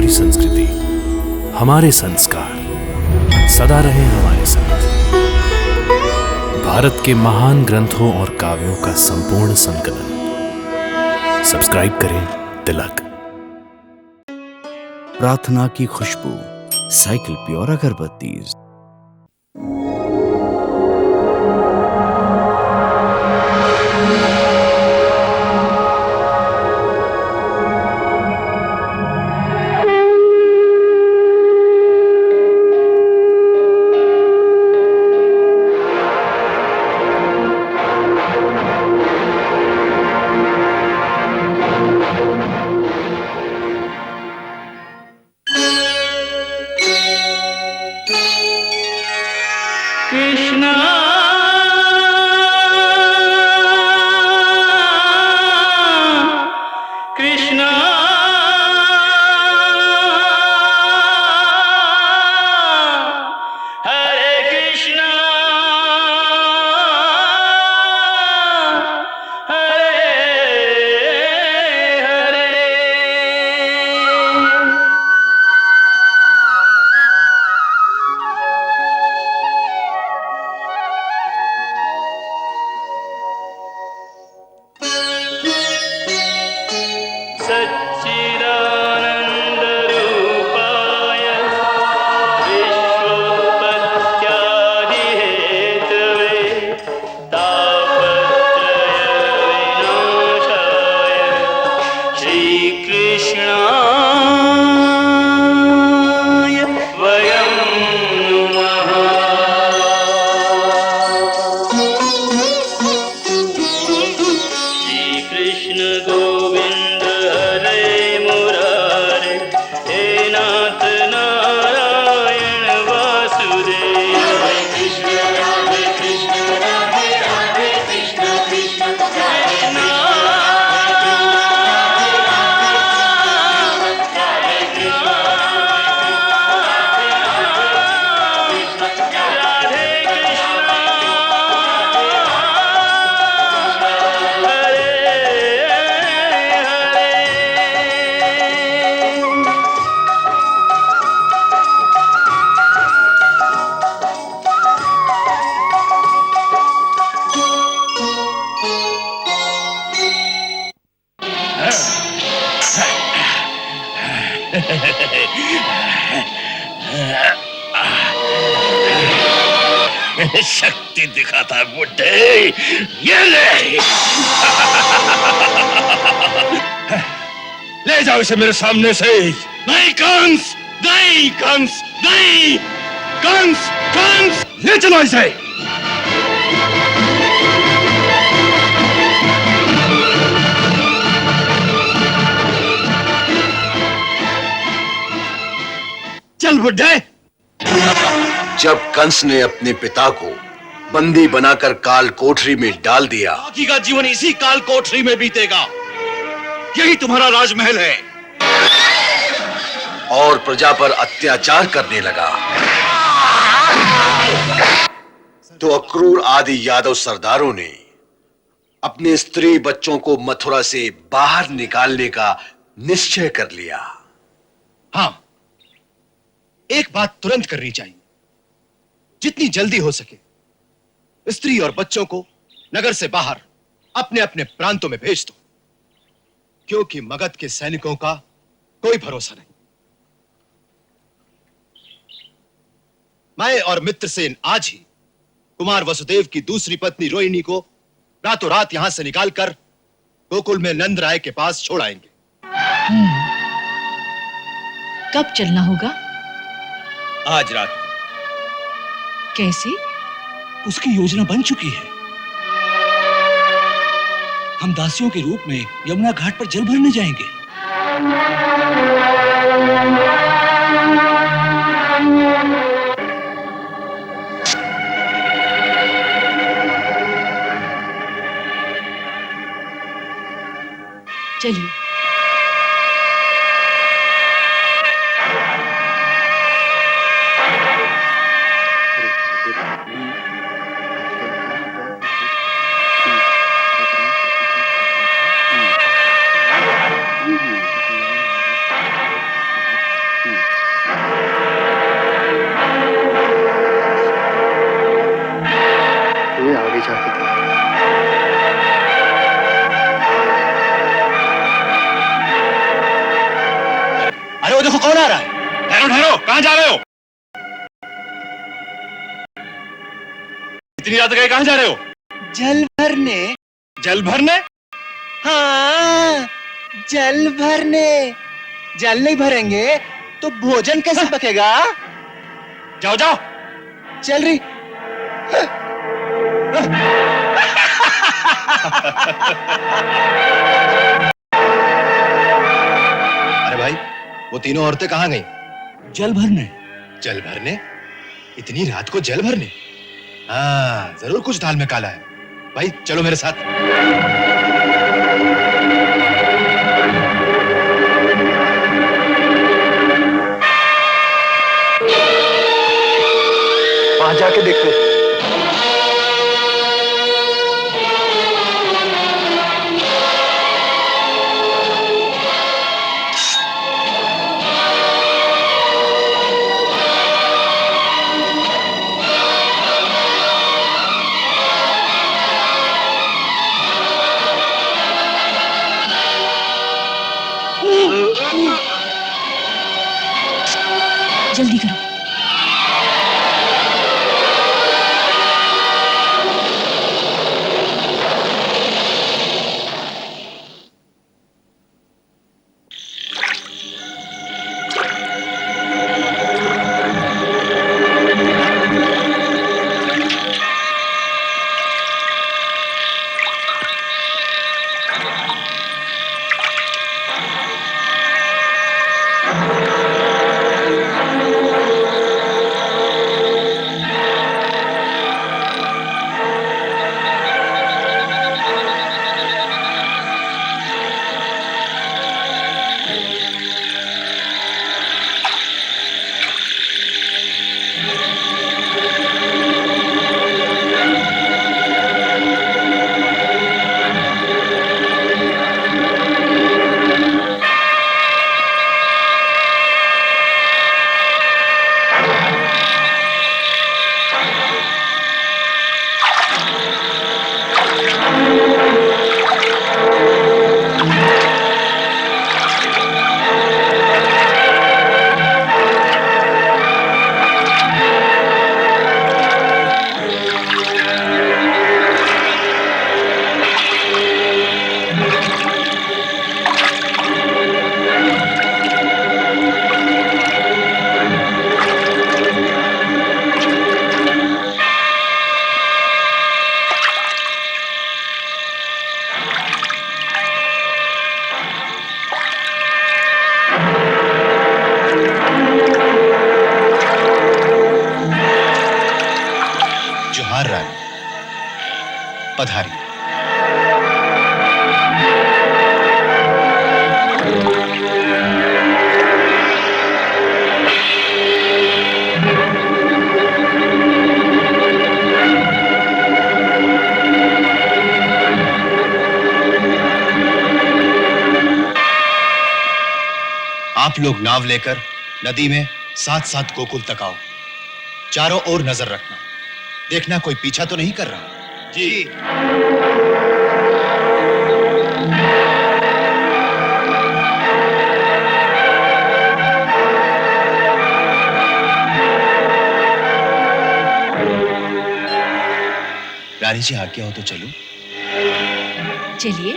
हमारी संस्कृति, हमारे संस्कार सदा रहे हमारे साथ। भारत के महान ग्रंथों और काव्यों का संपूर्ण संकलन। सब्सक्राइब करें तिलक। प्रार्थना की खुशबू, साइकिल प्योर अगरबत्ती। कृष्णा कृष्णा हरे कृष्णा हरे हरे। सच्चिदानन्दरूपाय विश्वोत्पत्त्यादिहेतवे तापत्रयविनाशाय श्रीकृष्णाय वयं नुमः। श्रीकृष्ण गोविंद हरे मुरारे, हे नाथ नारायण वासुदेव। हरे कृष्ण राधे राधे कृष्ण कृष्ण कृष्ण राधे कृष्ण राधे कृष्ण हरे हरे। शक्ति दिखाता है बुड्ढे, ये ले। ले जाओ इसे मेरे सामने से। नहीं कंस, नहीं कंस, नहीं कंस, कंस, ले चलो इसे। चल बुड्ढे। जब कंस ने अपने पिता को बंदी बनाकर काल कोठरी में डाल दिया, बाकी का जीवन इसी काल कोठरी में बीतेगा। यही तुम्हारा राजमहल है। और प्रजा पर अत्याचार करने लगा, तो अक्रूर आदि यादव सरदारों ने अपने स्त्री बच्चों को मथुरा से बाहर निकालने का निश्चय कर लिया। हाँ, एक बात तुरंत करनी चाहिए। जितनी जल्दी हो सके स्त्री और बच्चों को नगर से बाहर अपने अपने प्रांतों में भेज दो, क्योंकि मगध के सैनिकों का कोई भरोसा नहीं। मैं और मित्रसेन आज ही कुमार वसुदेव की दूसरी पत्नी रोहिणी को रातों रात यहां से निकालकर गोकुल में नंद राय के पास छोड़ आएंगे। कब चलना होगा? आज रात। कैसे? उसकी योजना बन चुकी है। हम दासियों के रूप में यमुना घाट पर जल भरने जाएंगे। चलिए। वो देखो कौन आ रहा है। ठहरो ठहरो, कहां जा रहे हो? इतनी रात गए कहां जा रहे हो? जल भरने। जल भरने? हाँ, जल भरने। जल नहीं भरेंगे तो भोजन कैसे पकेगा? जाओ जाओ। चल रही। अरे भाई, वो तीनों औरतें कहां गई? जल भरने। जल भरने? इतनी रात को जल भरने? हाँ, जरूर कुछ दाल में काला है। भाई चलो मेरे साथ। वहां जाके देखते। जल्दी करो। जोहार रानी, पधारी। आप लोग नाव लेकर नदी में साथ साथ गोकुल तक आओ। चारों ओर नजर रखना, देखना कोई पीछा तो नहीं कर रहा। जी। रानी जी आज्ञा हो तो चलूं? चलिए।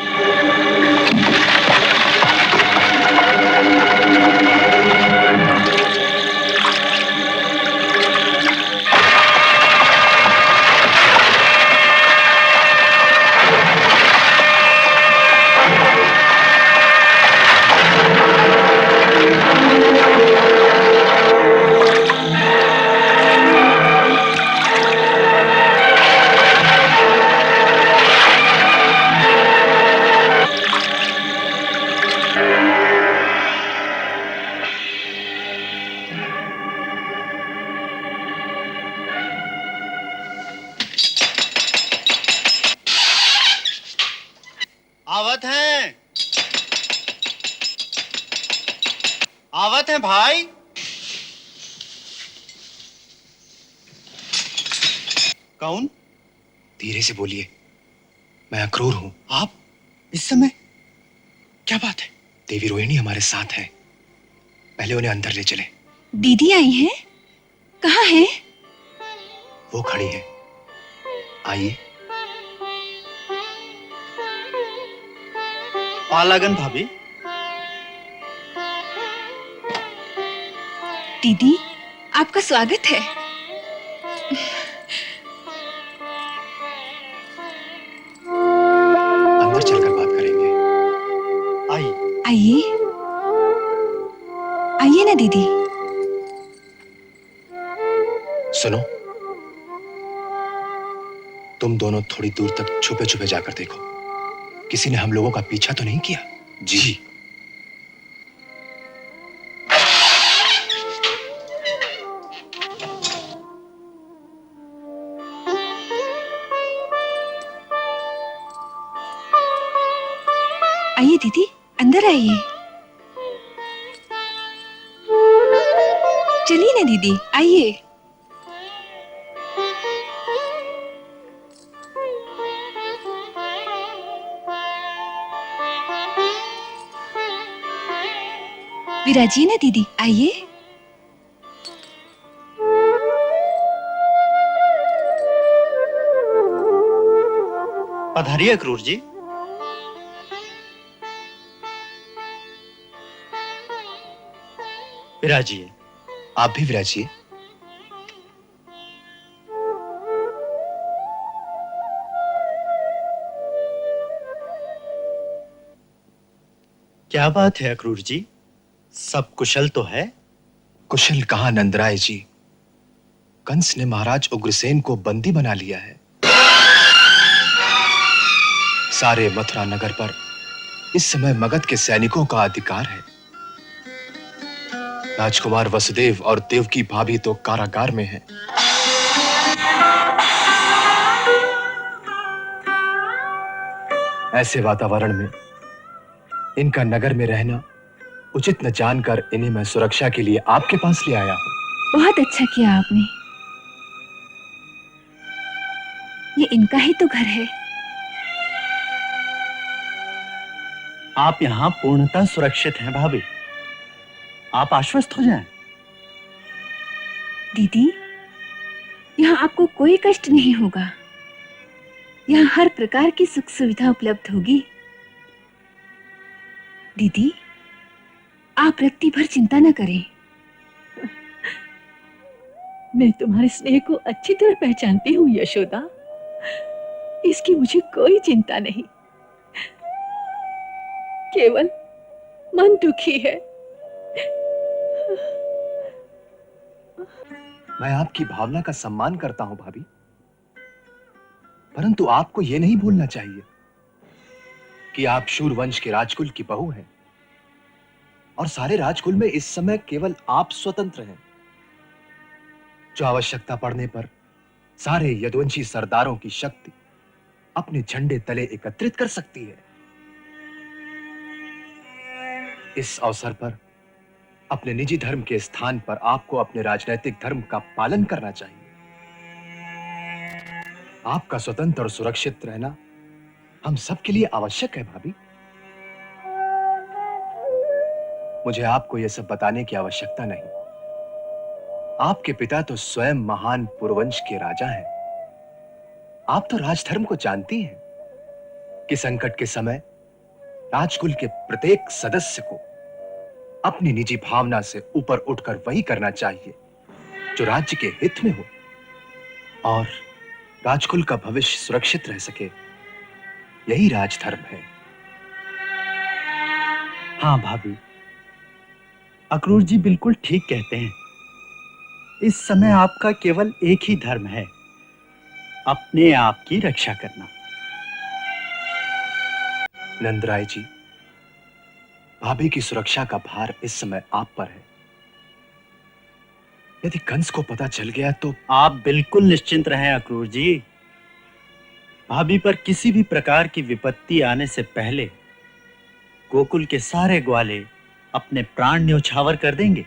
आवत हैं, आवत हैं भाई। कौन? धीरे से बोलिए, मैं अक्रूर हूं। आप इस समय? क्या बात है? देवी रोहिणी हमारे साथ है। पहले उन्हें अंदर ले चले। दीदी आई हैं? कहाँ है? वो खड़ी है, आइए। पालागन भाभी। दीदी, आपका स्वागत है। अंदर चलकर बात करेंगे। आइए। आइए, आइए ना दीदी। सुनो, तुम दोनों थोड़ी दूर तक छुपे छुपे जाकर देखो, किसी ने हम लोगों का पीछा तो नहीं किया? जी। आइए दीदी, अंदर आइए। चलिए ना दीदी, आइए। विराजिए ना दीदी, आइए। पधारिए अक्रूर जी। विराजिए। आप भी विराजिए। क्या बात है अक्रूर जी, सब कुशल तो है? कुशल कहां नंदराय जी, कंस ने महाराज उग्रसेन को बंदी बना लिया है। सारे मथुरा नगर पर इस समय मगध के सैनिकों का अधिकार है। राजकुमार वसुदेव और देवकी भाभी तो कारागार में हैं। ऐसे वातावरण में इनका नगर में रहना उचित न जानकर इन्हें मैं सुरक्षा के लिए आपके पास ले आया हूं। बहुत अच्छा किया आपने। ये इनका ही तो घर है। आप यहाँ पूर्णतः सुरक्षित हैं भाभी, आप आश्वस्त हो जाएं। दीदी, यहाँ आपको कोई कष्ट नहीं होगा। यहाँ हर प्रकार की सुख सुविधा उपलब्ध होगी। दीदी, आप रत्ती भर चिंता न करें। मैं तुम्हारे स्नेह को अच्छी तरह पहचानती हूँ यशोदा, इसकी मुझे कोई चिंता नहीं। केवल मन दुखी है। मैं आपकी भावना का सम्मान करता हूं भाभी, परंतु आपको यह नहीं भूलना चाहिए कि आप शूरवंश के राजकुल की बहू हैं और सारे राजकुल में इस समय केवल आप स्वतंत्र हैं, जो आवश्यकता पड़ने पर सारे यदुवंशी सरदारों की शक्ति अपने झंडे तले एकत्रित कर सकती है। इस अवसर पर अपने निजी धर्म के स्थान पर आपको अपने राजनैतिक धर्म का पालन करना चाहिए। आपका स्वतंत्र और सुरक्षित रहना हम सबके लिए आवश्यक है भाभी। मुझे आपको यह सब बताने की आवश्यकता नहीं। आपके पिता तो स्वयं महान पुरवंश के राजा हैं। आप तो राजधर्म को जानती हैं कि संकट के समय राजकुल के प्रत्येक सदस्य को अपनी निजी भावना से ऊपर उठकर वही करना चाहिए जो राज्य के हित में हो और राजकुल का भविष्य सुरक्षित रह सके। यही राजधर्म है। हाँ भाभी, अक्रूर जी बिल्कुल ठीक कहते हैं। इस समय आपका केवल एक ही धर्म है, अपने आप की रक्षा करना। नंदराय जी, भाभी की सुरक्षा का भार इस समय आप पर है। यदि कंस को पता चल गया तो आप बिल्कुल निश्चिंत रहें अक्रूर जी। भाभी पर किसी भी प्रकार की विपत्ति आने से पहले गोकुल के सारे ग्वाले अपने प्राण न्यौछावर कर देंगे।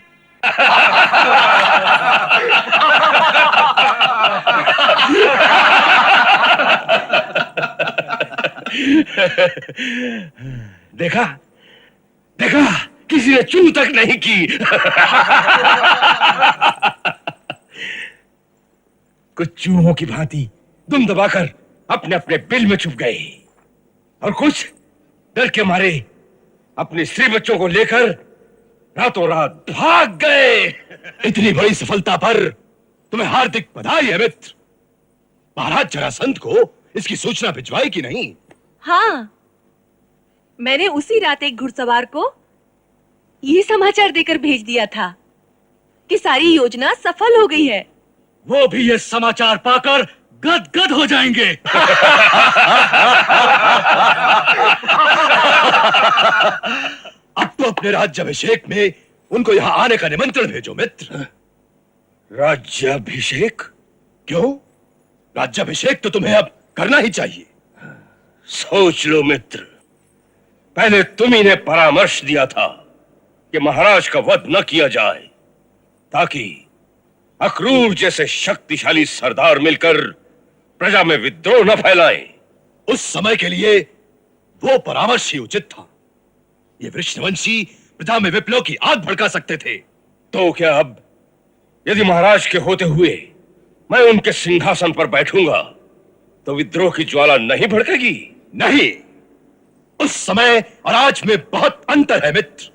देखा देखा, किसी किसी ने चू तक नहीं की। कुछ चूहों की भांति दुम दबाकर अपने अपने बिल में छुप गए और कुछ डर के मारे अपने स्त्री बच्चों को लेकर रातों रात भाग गए। इतनी बड़ी सफलता पर तुम्हें हार्दिक बधाई है मित्र। महाराज जरासंध को इसकी सूचना भिजवाई कि नहीं? हाँ, मैंने उसी रात एक घुड़सवार को ये समाचार देकर भेज दिया था कि सारी योजना सफल हो गई है। वो भी ये समाचार पाकर गदगद हो जाएंगे। अब तो अपने राज्याभिषेक में उनको यहां आने का निमंत्रण भेजो मित्र। राज्याभिषेक? क्यों? राज्याभिषेक तो तुम्हें अब करना ही चाहिए। सोच लो मित्र, पहले तुम्ही ने परामर्श दिया था कि महाराज का वध न किया जाए ताकि अक्रूर जैसे शक्तिशाली सरदार मिलकर प्रजा में विद्रोह न फैलाएं। उस समय के लिए वो परामर्श ही उचित था। ये वृषणवंशी प्रजा में विप्लव की आग भड़का सकते थे। तो क्या अब यदि महाराज के होते हुए मैं उनके सिंहासन पर बैठूंगा तो विद्रोह की ज्वाला नहीं भड़केगी? नहीं, उस समय और आज में बहुत अंतर है मित्र।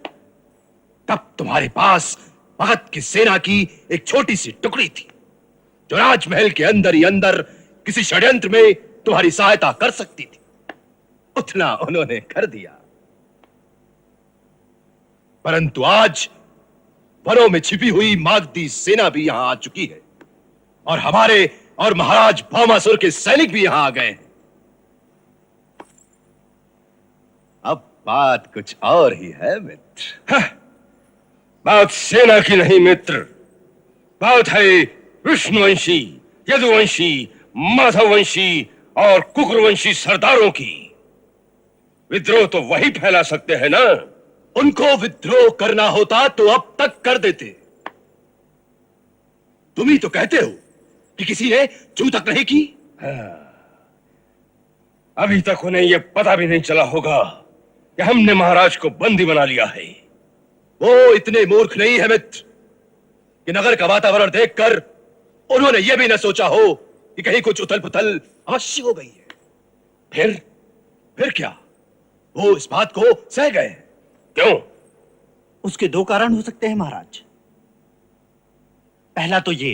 तब तुम्हारे पास भगत की सेना की एक छोटी सी टुकड़ी थी जो राजमहल के अंदर ही अंदर किसी षड्यंत्र में तुम्हारी सहायता कर सकती थी। उतना उन्होंने कर दिया। परंतु आज वनों में छिपी हुई मागधी सेना भी यहां आ चुकी है और हमारे और महाराज भौमासुर के सैनिक भी यहां आ गए हैं। अब बात कुछ और ही है मित्र। बात सेना की नहीं मित्र, बात है विष्णुवंशी, यदुवंशी, माधववंशी और कुकुरवंशी सरदारों की। विद्रोह तो वही फैला सकते हैं ना। उनको विद्रोह करना होता तो अब तक कर देते। तुम ही तो कहते हो कि किसी ने चू तक नहीं की। अभी तक उन्हें यह पता भी नहीं चला होगा कि हमने महाराज को बंदी बना लिया है। वो इतने मूर्ख नहीं है मित्र कि नगर का वातावरण देखकर उन्होंने यह भी न सोचा हो कि कहीं कुछ उथल पुथल अवश्य हो गई है। फिर क्या? वो इस बात को सह गए। क्यों? उसके दो कारण हो सकते हैं महाराज। पहला तो ये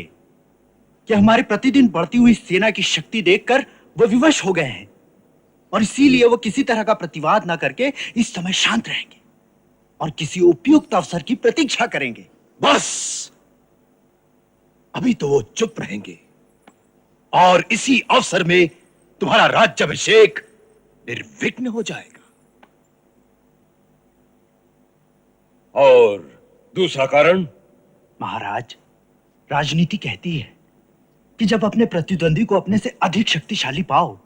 कि हमारे प्रतिदिन बढ़ती हुई सेना की शक्ति देखकर वो विवश हो गए हैं और इसीलिए वो किसी तरह का प्रतिवाद ना करके इस समय शांत रहेंगे और किसी उपयुक्त अवसर की प्रतीक्षा करेंगे। बस अभी तो वो चुप रहेंगे और इसी अवसर में तुम्हारा राज्याभिषेक निर्विघ्न हो जाएगा। और दूसरा कारण? महाराज, राजनीति कहती है कि जब अपने प्रतिद्वंदी को अपने से अधिक शक्तिशाली पाओ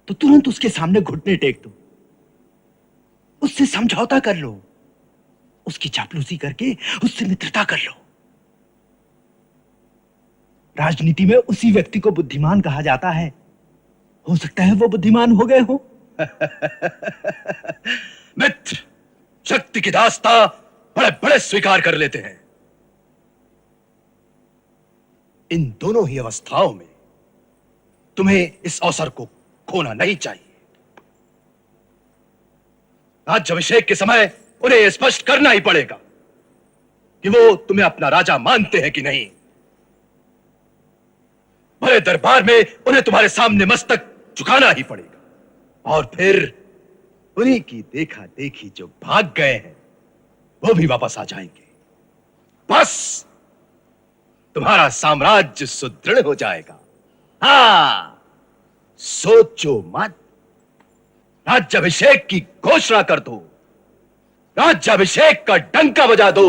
तो तुरंत उसके सामने घुटने टेक दो, उससे समझौता कर लो, उसकी चापलूसी करके उससे मित्रता कर लो। राजनीति में उसी व्यक्ति को बुद्धिमान कहा जाता है। हो सकता है वो बुद्धिमान हो गए हो। मित्र, शक्ति की दास्ता बड़े बड़े स्वीकार कर लेते हैं। इन दोनों ही अवस्थाओं में तुम्हें इस अवसर को खोना नहीं चाहिए। राज्याभिषेक के समय उन्हें यह स्पष्ट करना ही पड़ेगा कि वो तुम्हें अपना राजा मानते हैं कि नहीं। बड़े दरबार में उन्हें तुम्हारे सामने मस्तक झुकाना ही पड़ेगा और फिर उन्हीं की देखा देखी जो भाग गए हैं वो भी वापस आ जाएंगे। बस तुम्हारा साम्राज्य सुदृढ़ हो जाएगा। हाँ, सोचो मत। राज्याभिषेक की घोषणा कर दो, राज्याभिषेक का डंका बजा दो।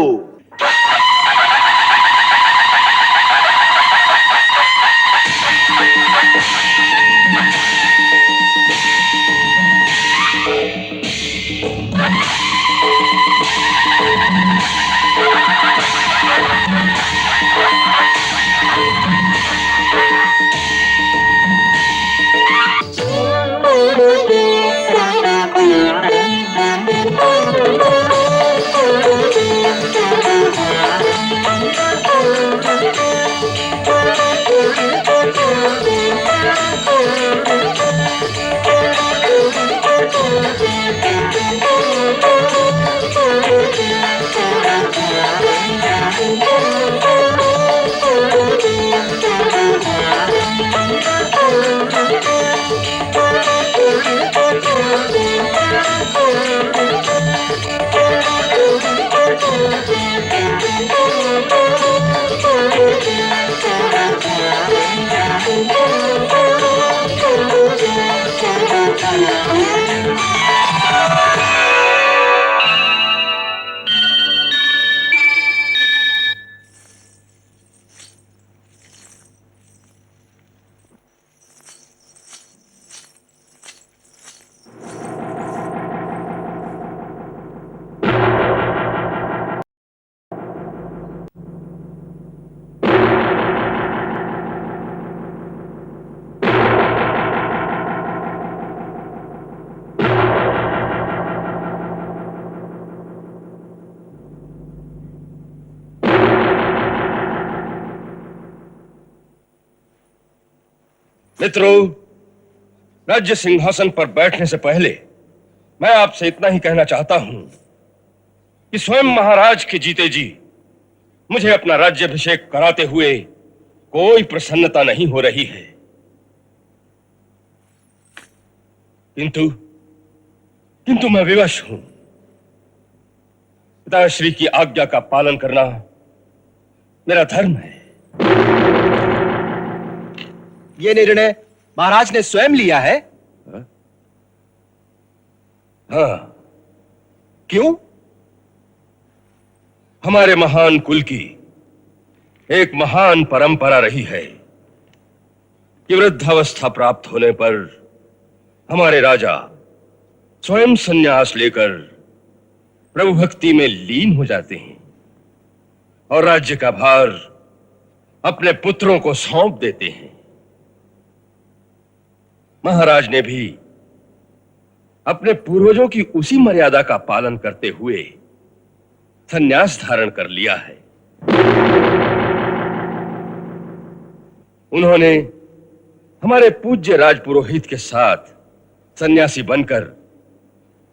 मित्रों, राज्य सिंहासन पर बैठने से पहले मैं आपसे इतना ही कहना चाहता हूं कि स्वयं महाराज के जीते जी मुझे अपना राज्याभिषेक कराते हुए कोई प्रसन्नता नहीं हो रही है। किंतु मैं विवश हूं। पिताश्री की आज्ञा का पालन करना मेरा धर्म है। यह निर्णय महाराज ने स्वयं लिया है? हाँ। क्यों? हमारे महान कुल की एक महान परंपरा रही है कि वृद्धावस्था प्राप्त होने पर हमारे राजा स्वयं संन्यास लेकर प्रभु भक्ति में लीन हो जाते हैं और राज्य का भार अपने पुत्रों को सौंप देते हैं। महाराज ने भी अपने पूर्वजों की उसी मर्यादा का पालन करते हुए संन्यास धारण कर लिया है। उन्होंने हमारे पूज्य राजपुरोहित के साथ सन्यासी बनकर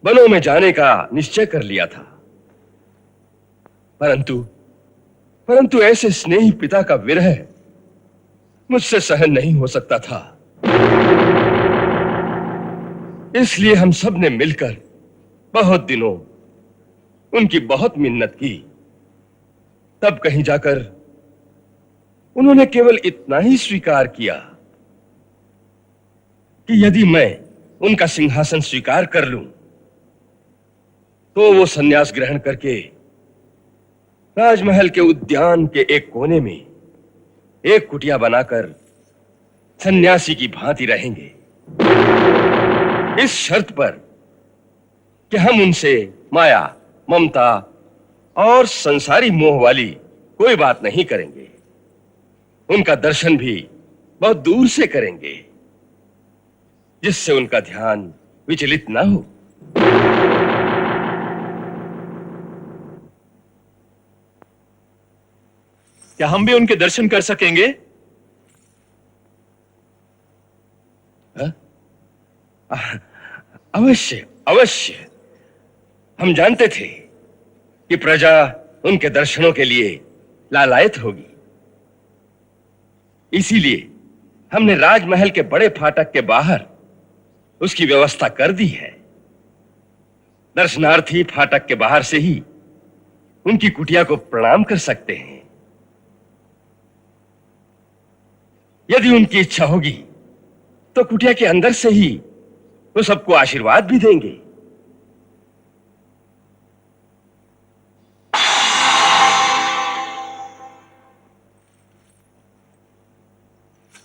वनों में जाने का निश्चय कर लिया था, परंतु ऐसे स्नेही पिता का विरह मुझसे सहन नहीं हो सकता था। इसलिए हम सब ने मिलकर बहुत दिनों उनकी बहुत मिन्नत की। तब कहीं जाकर उन्होंने केवल इतना ही स्वीकार किया कि यदि मैं उनका सिंहासन स्वीकार कर लूं तो वो सन्यास ग्रहण करके राजमहल के उद्यान के एक कोने में एक कुटिया बनाकर सन्यासी की भांति रहेंगे, इस शर्त पर कि हम उनसे माया, ममता और संसारी मोह वाली कोई बात नहीं करेंगे। उनका दर्शन भी बहुत दूर से करेंगे, जिससे उनका ध्यान विचलित ना हो। क्या हम भी उनके दर्शन कर सकेंगे? अवश्य अवश्य। हम जानते थे कि प्रजा उनके दर्शनों के लिए लालायत होगी, इसीलिए हमने राजमहल के बड़े फाटक के बाहर उसकी व्यवस्था कर दी है। दर्शनार्थी फाटक के बाहर से ही उनकी कुटिया को प्रणाम कर सकते हैं। यदि उनकी इच्छा होगी तो कुटिया के अंदर से ही वो सबको आशीर्वाद भी देंगे।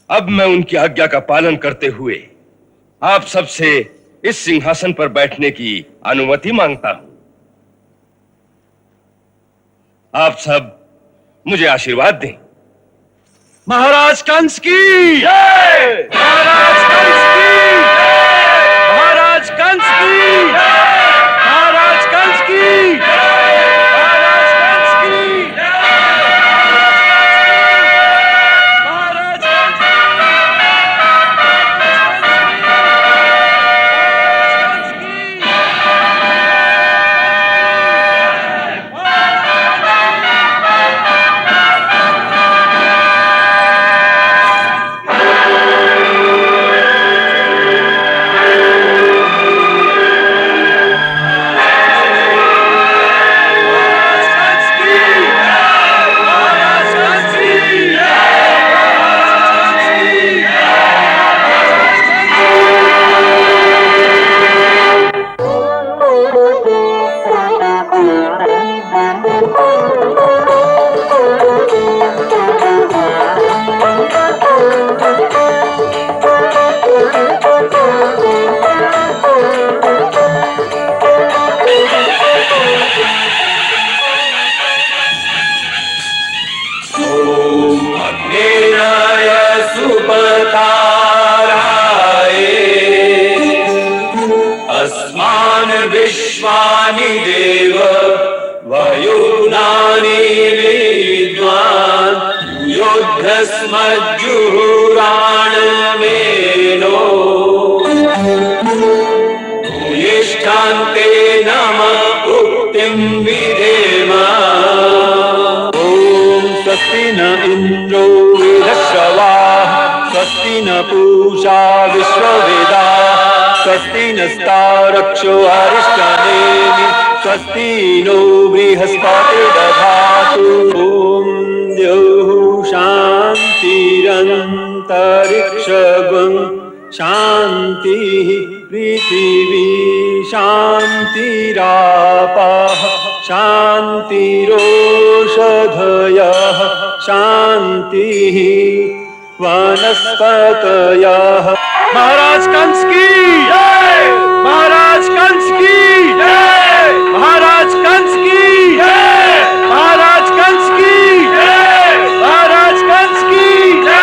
अब मैं उनकी आज्ञा का पालन करते हुए आप सबसे इस सिंहासन पर बैठने की अनुमति मांगता हूं। आप सब मुझे आशीर्वाद दें। महाराज कंस की जय! महाराज कंस की जय! महाराज कंस की जय! महाराज कंस की जय! महाराज कंस की जय! महाराज कंस विश्वानि देव वयुनानि विद्वान् युद्धस्मज्जुहुराण मे विधेम। ॐ स्वस्ति न इन्द्रो वृद्धश्रवाः स्वस्ति न पूषा विश्ववेदाः स्वस्ति नस्तारक्षो अरिष्टनेमि स्वस्ति नो बृहस्पतिर्दधातु। ॐ द्यौः शान्तिरन्तरिक्षगं शान्तिः पृथिवी शान्तिरापः शान्तिरोषधयः शान्तिः वनस्पतयः। महाराज कंस की जय! महाराज कंस की जय! महाराज कंस की जय! महाराज कंस की जय! महाराज कंस की जय!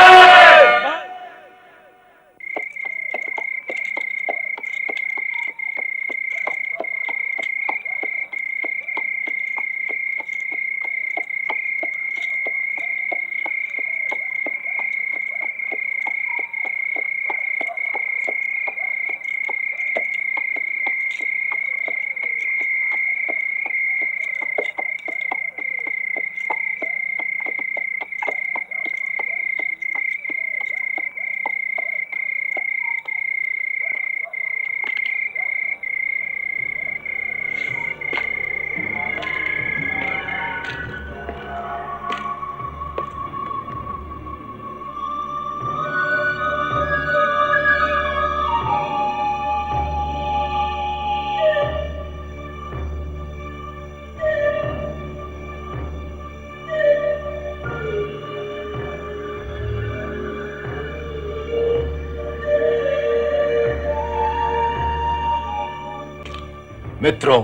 मित्रों,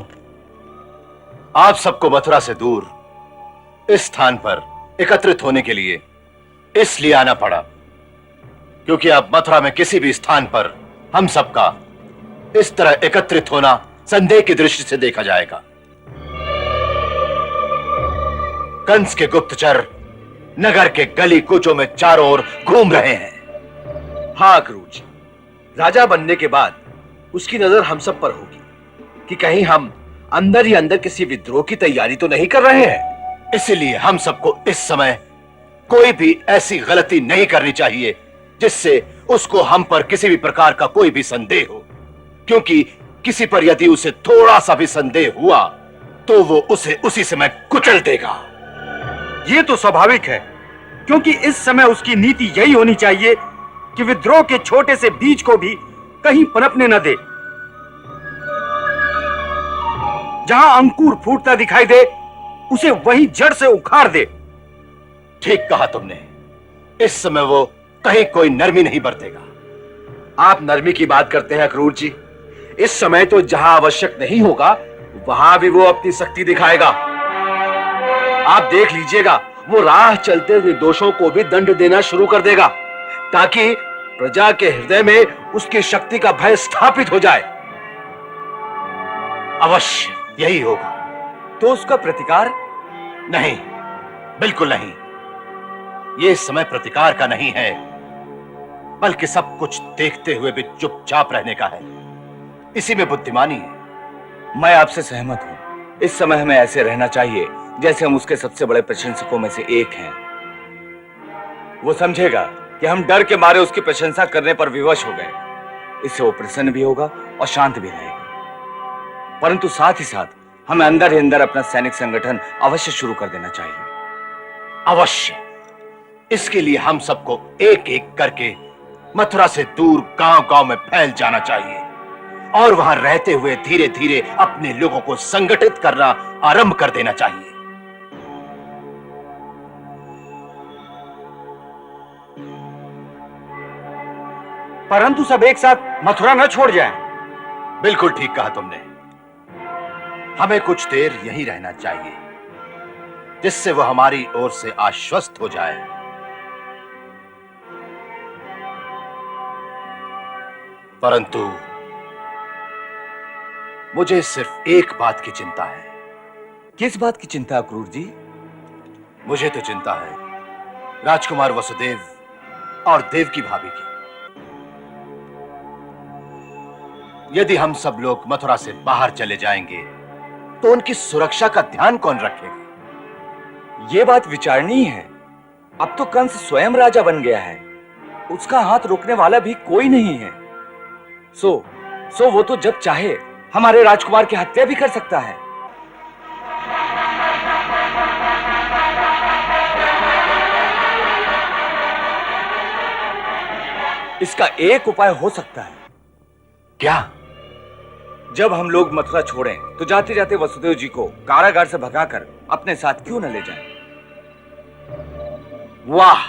आप सबको मथुरा से दूर इस स्थान पर एकत्रित होने के लिए इसलिए आना पड़ा क्योंकि अब मथुरा में किसी भी स्थान पर हम सबका इस तरह एकत्रित होना संदेह की दृष्टि से देखा जाएगा। कंस के गुप्तचर नगर के गली कूचों में चारों ओर घूम रहे हैं। हाँ क्रूज, राजा बनने के बाद उसकी नजर हम सब पर होगी कि कहीं हम अंदर ही अंदर किसी विद्रोह की तैयारी तो नहीं कर रहे हैं। इसलिए हम सबको इस समय कोई भी ऐसी गलती नहीं करनी चाहिए जिससे उसको हम पर किसी भी प्रकार का कोई भी संदेह हो, क्योंकि किसी पर यदि उसे थोड़ा सा भी संदेह हुआ तो वो उसे उसी समय कुचल देगा। ये तो स्वाभाविक है, क्योंकि इस समय उसकी नीति यही होनी चाहिए कि विद्रोह के छोटे से बीज को भी कहीं पनपने न दे। जहां अंकुर फूटता दिखाई दे उसे वहीं जड़ से उखाड़ दे। ठीक कहा तुमने। इस समय वो कहीं कोई नरमी नहीं बरतेगा। आप नरमी की बात करते हैं अक्रूर जी। इस समय तो जहां आवश्यक नहीं होगा वहां भी वो अपनी शक्ति दिखाएगा। आप देख लीजिएगा, वो राह चलते निर्दोषों को भी दंड देना शुरू कर देगा ताकि प्रजा के हृदय में उसकी शक्ति का भय स्थापित हो जाए। अवश्य यही होगा। तो उसका प्रतिकार? नहीं, बिल्कुल नहीं। ये समय प्रतिकार का नहीं है, बल्कि सब कुछ देखते हुए भी चुपचाप रहने का है। इसी में बुद्धिमानी है। मैं आपसे सहमत हूं। इस समय हमें ऐसे रहना चाहिए जैसे हम उसके सबसे बड़े प्रशंसकों में से एक हैं। वो समझेगा कि हम डर के मारे उसकी प्रशंसा करने पर विवश हो गए। इससे वो प्रसन्न भी होगा और शांत भी रहेगा। परंतु साथ ही साथ हमें अंदर ही अंदर अपना सैनिक संगठन अवश्य शुरू कर देना चाहिए। अवश्य। इसके लिए हम सबको एक एक करके मथुरा से दूर गांव-गांव में फैल जाना चाहिए और वहां रहते हुए धीरे धीरे अपने लोगों को संगठित करना आरंभ कर देना चाहिए। परंतु सब एक साथ मथुरा न छोड़ जाएं। बिल्कुल ठीक कहा तुमने। हमें कुछ देर यहीं रहना चाहिए जिससे वह हमारी ओर से आश्वस्त हो जाए। परंतु मुझे सिर्फ एक बात की चिंता है। किस बात की चिंता अक्रूर जी? मुझे तो चिंता है राजकुमार वसुदेव और देवकी भाभी की। यदि हम सब लोग मथुरा से बाहर चले जाएंगे तो उनकी सुरक्षा का ध्यान कौन रखेगा? ये बात विचारनीय है। अब तो कंस स्वयं राजा बन गया है, उसका हाथ रोकने वाला भी कोई नहीं है। सो वो तो जब चाहे हमारे राजकुमार की हत्या भी कर सकता है। इसका एक उपाय हो सकता है। क्या? जब हम लोग मथुरा छोड़ें तो जाते जाते वसुदेव जी को कारागार से भगाकर अपने साथ क्यों न ले जाएं? वाह,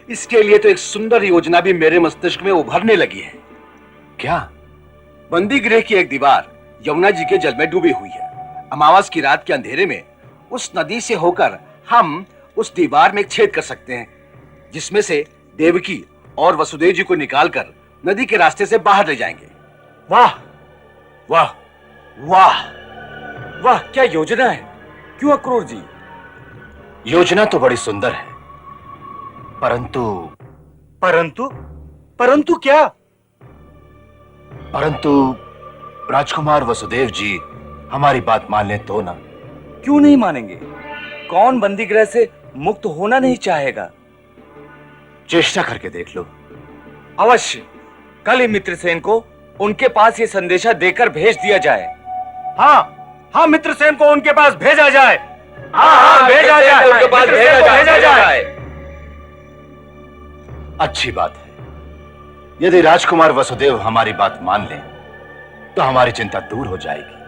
इसके लिए तो एक सुंदर योजना भी मेरे मस्तिष्क में उभरने लगी है। क्या? बंदी गृह की एक दीवार यमुना जी के जल में डूबी हुई है। अमावस की रात के अंधेरे में उस नदी से होकर हम उस दीवार में एक छेद कर सकते हैं, जिसमें से देवकी और वसुदेव जी को निकालकर नदी के रास्ते से बाहर ले जाएंगे। वाह वाह वाह वाह, क्या योजना है! क्यों अक्रूर जी? योजना तो बड़ी सुंदर है, परंतु परंतु क्या? परंतु राजकुमार वसुदेव जी हमारी बात मान लें तो ना? क्यों नहीं मानेंगे? कौन बंदी गृह से मुक्त होना नहीं चाहेगा? चेष्टा करके देख लो। अवश्य। कल ही मित्रसेन को उनके पास ये संदेशा देकर भेज दिया जाए। हाँ, मित्रसेन को उनके पास भेजा जाए। हाँ, भेजा जाए, उनके पास भेजा जाए। अच्छी बात है। यदि राजकुमार वसुदेव हमारी बात मान लें तो हमारी चिंता दूर हो जाएगी।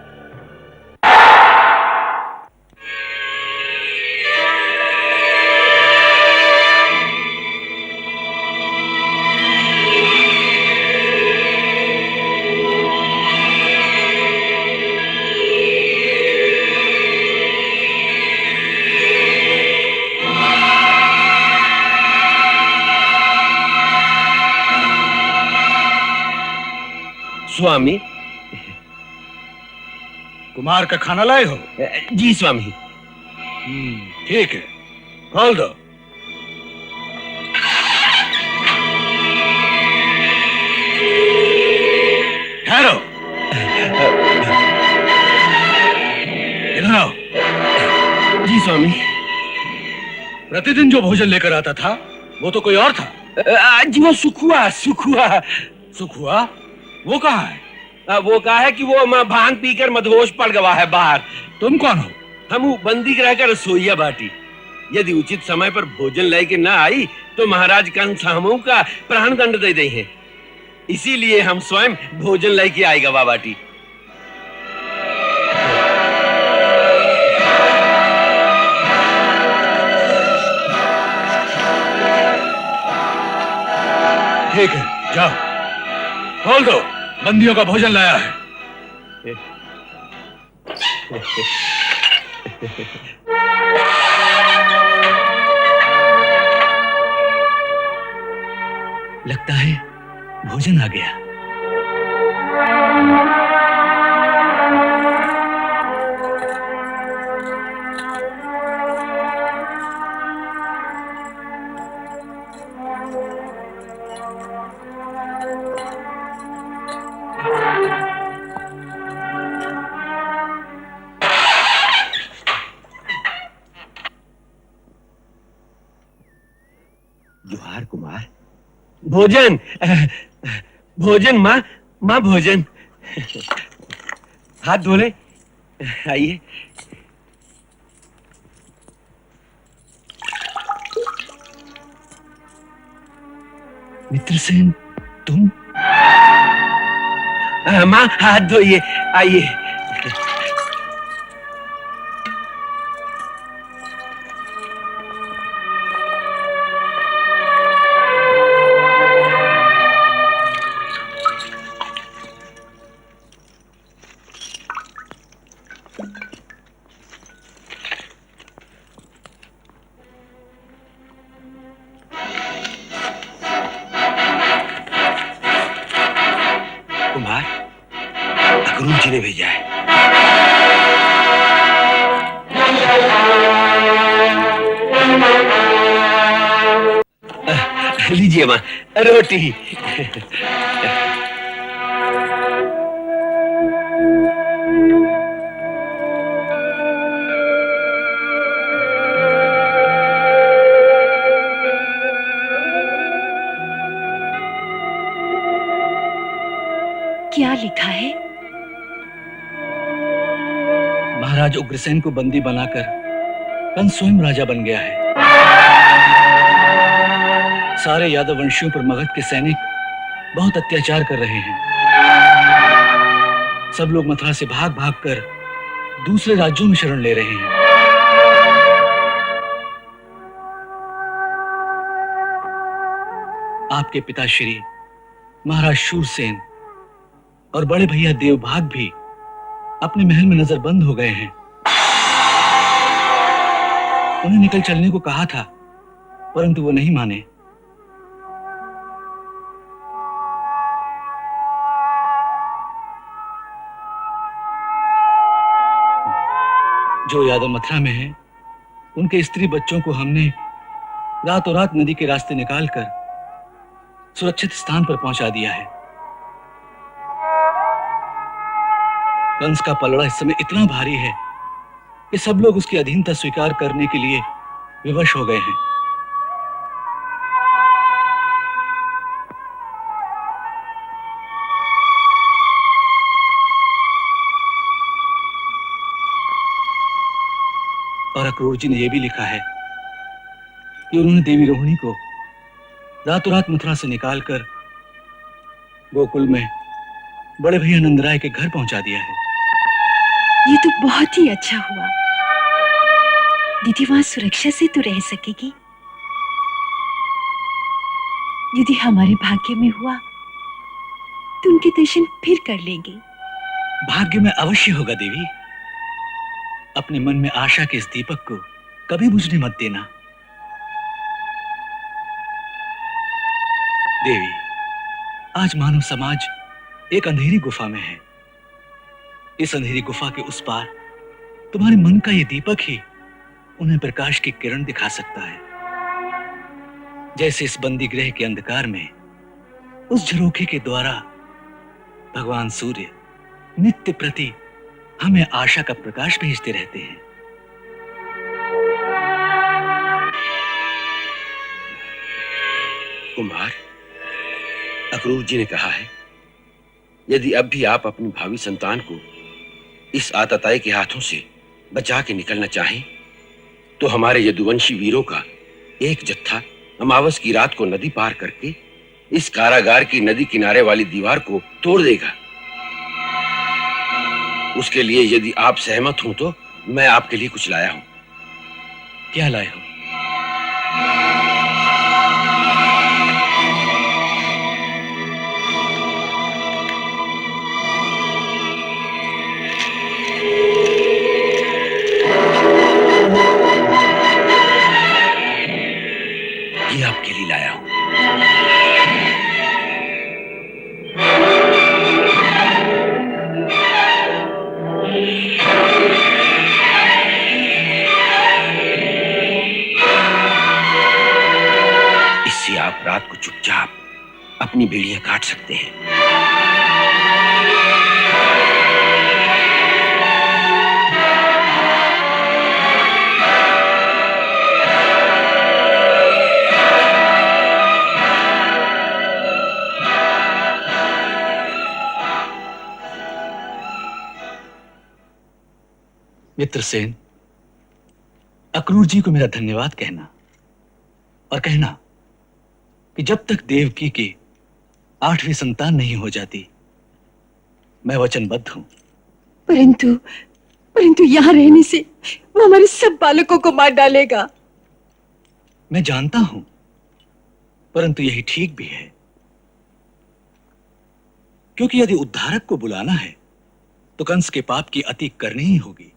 स्वामी, कुमार का खाना लाए हो? जी स्वामी। ठीक है, खोल दो। ठहरो, इधर आओ। जी स्वामी। प्रतिदिन जो भोजन लेकर आता था वो तो कोई और था। जी वो सुखुआ। सुखुआ? वो कहाँ है? वो कहा है कि वो भांग पीकर मदहोश पड़ गया है बाहर। तुम कौन हो? हम बंदी गृह का रसोईया बाटी। यदि उचित समय पर भोजन लेके न आई तो महाराज कंस हमू का प्राण दंड दे दे हैं। इसीलिए हम स्वयं भोजन लेके आएगा बाबाटी। ठीक है, जाओ, खोल दो। बंदियों का भोजन लाया है। लगता है भोजन आ गया। जोहार कुमार। भोजन भोजन माँ भोजन। हाथ धो ले, आइए। मित्रसेन, तुम? माँ हाथ धोइए, आइए। कुमार, अक्रूर जी ने भेजा है। लीजिए माँ, रोटी। लिखा है? महाराज उग्रसेन को बंदी बनाकर कंस स्वयं राजा बन गया है। सारे यादव वंशियों पर मगध के सैनिक बहुत अत्याचार कर रहे हैं। सब लोग मथुरा से भाग भाग कर दूसरे राज्यों में शरण ले रहे हैं। आपके पिताश्री महाराज शूरसेन और बड़े भैया देवभाग भी अपने महल में नजरबंद हो गए हैं। उन्हें निकल चलने को कहा था, परंतु वो नहीं माने। जो यादव मथुरा में हैं, उनके स्त्री बच्चों को हमने रातों रात नदी के रास्ते निकालकर सुरक्षित स्थान पर पहुंचा दिया है। कंस का पलड़ा इस समय इतना भारी है कि सब लोग उसकी अधीनता स्वीकार करने के लिए विवश हो गए हैं। और अक्रूर जी ने यह भी लिखा है कि उन्होंने देवी रोहिणी को रातों रात मथुरा से निकालकर गोकुल में बड़े भैया नंदराय के घर पहुंचा दिया है। ये तो बहुत ही अच्छा हुआ। दीदी वहां सुरक्षा से तो रह सकेगी। यदि हमारे भाग्य में हुआ तो उनके दर्शन फिर कर लेंगे। भाग्य में अवश्य होगा देवी। अपने मन में आशा के इस दीपक को कभी बुझने मत देना। देवी, आज मानव समाज एक अंधेरी गुफा में है। इस अंधेरी गुफा के उस पार तुम्हारे मन का यह दीपक ही उन्हें प्रकाश की किरण दिखा सकता है। जैसे इस बंदी गृह के अंधकार में उस झरोखे के द्वारा भगवान सूर्य नित्य प्रति हमें आशा का प्रकाश भेजते रहते हैं। कुमार, अक्रूर जी ने कहा है, यदि अब भी आप अपनी भावी संतान को इस आतताई के हाथों से बचा के निकलना चाहें, तो हमारे यदुवंशी वीरों का एक जत्था अमावस की रात को नदी पार करके इस कारागार की नदी किनारे वाली दीवार को तोड़ देगा। उसके लिए यदि आप सहमत हो तो मैं आपके लिए कुछ लाया हूं। क्या लाए हो? ये आपके लिए लाया हूं। इससे आप रात को चुपचाप अपनी बेड़ियां काट सकते हैं। मित्रसेन, अक्रूर जी को मेरा धन्यवाद कहना और कहना कि जब तक देवकी की 8वीं संतान नहीं हो जाती, मैं वचनबद्ध हूं। परंतु यहां रहने से वो हमारे सब बालकों को मार डालेगा। मैं जानता हूं, परंतु यही ठीक भी है, क्योंकि यदि उद्धारक को बुलाना है तो कंस के पाप की अति करनी ही होगी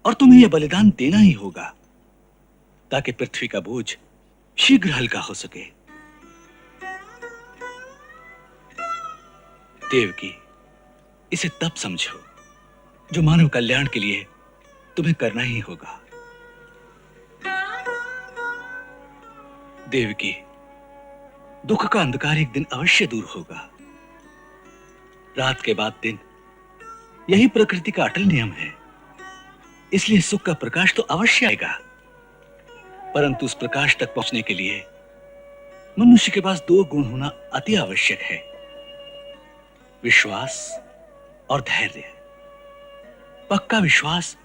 और तुम्हें यह बलिदान देना ही होगा, ताकि पृथ्वी का बोझ शीघ्र हल्का हो सके। देवकी, इसे तब समझो जो मानव कल्याण के लिए तुम्हें करना ही होगा। देवकी, दुख का अंधकार एक दिन अवश्य दूर होगा। रात के बाद दिन, यही प्रकृति का अटल नियम है। इसलिए सुख का प्रकाश तो अवश्य आएगा, परंतु उस प्रकाश तक पहुंचने के लिए मनुष्य के पास 2 गुण होना अति आवश्यक है, विश्वास और धैर्य, पक्का विश्वास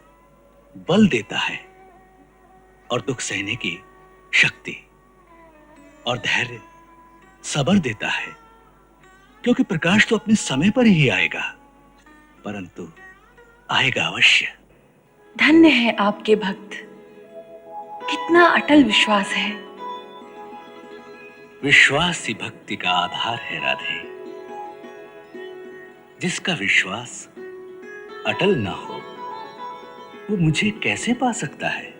बल देता है, और दुख सहने की शक्ति, और धैर्य सब्र देता है, क्योंकि प्रकाश तो अपने समय पर ही आएगा, परंतु आएगा अवश्य। धन्य है आपके भक्त, कितना अटल विश्वास है। विश्वास ही भक्ति का आधार है राधे। जिसका विश्वास अटल ना हो वो मुझे कैसे पा सकता है?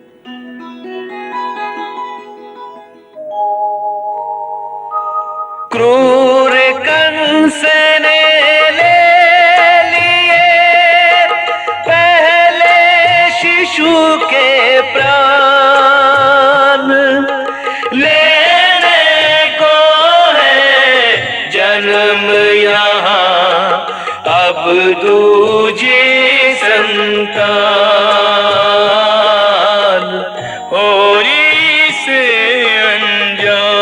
क्रूर कंस ने ले लिए पहले शिशु के प्राण, लेने को है जन्म यहाँ अब दूजी संतान, होरी से अनजान।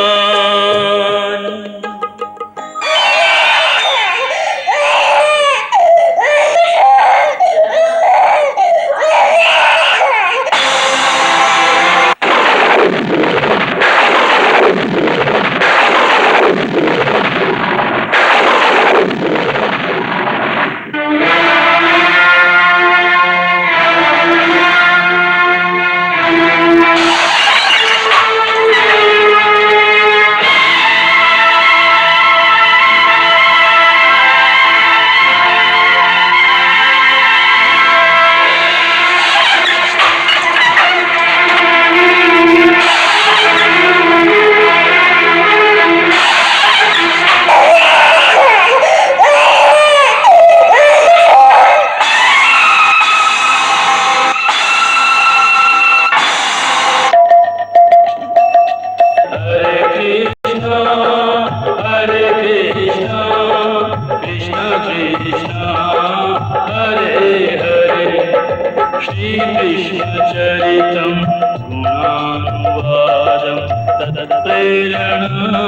श्रीकृष्णचरितं गुणानुवादं तत्प्रेरणा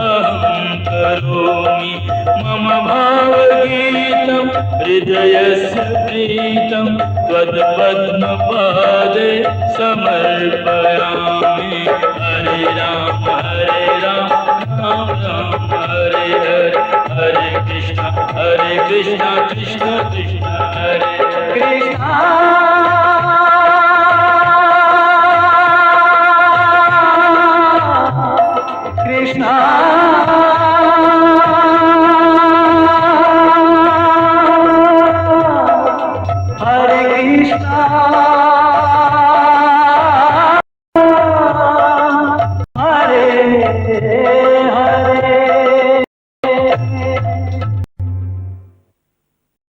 अहं करोमि। मम भावगीतं हृदयस्य प्रीतं त्वत्पद्मपादे समर्पयामि। हरे राम राम राम हरे हरे, हरे कृष्ण कृष्ण कृष्ण हरे कृष्ण।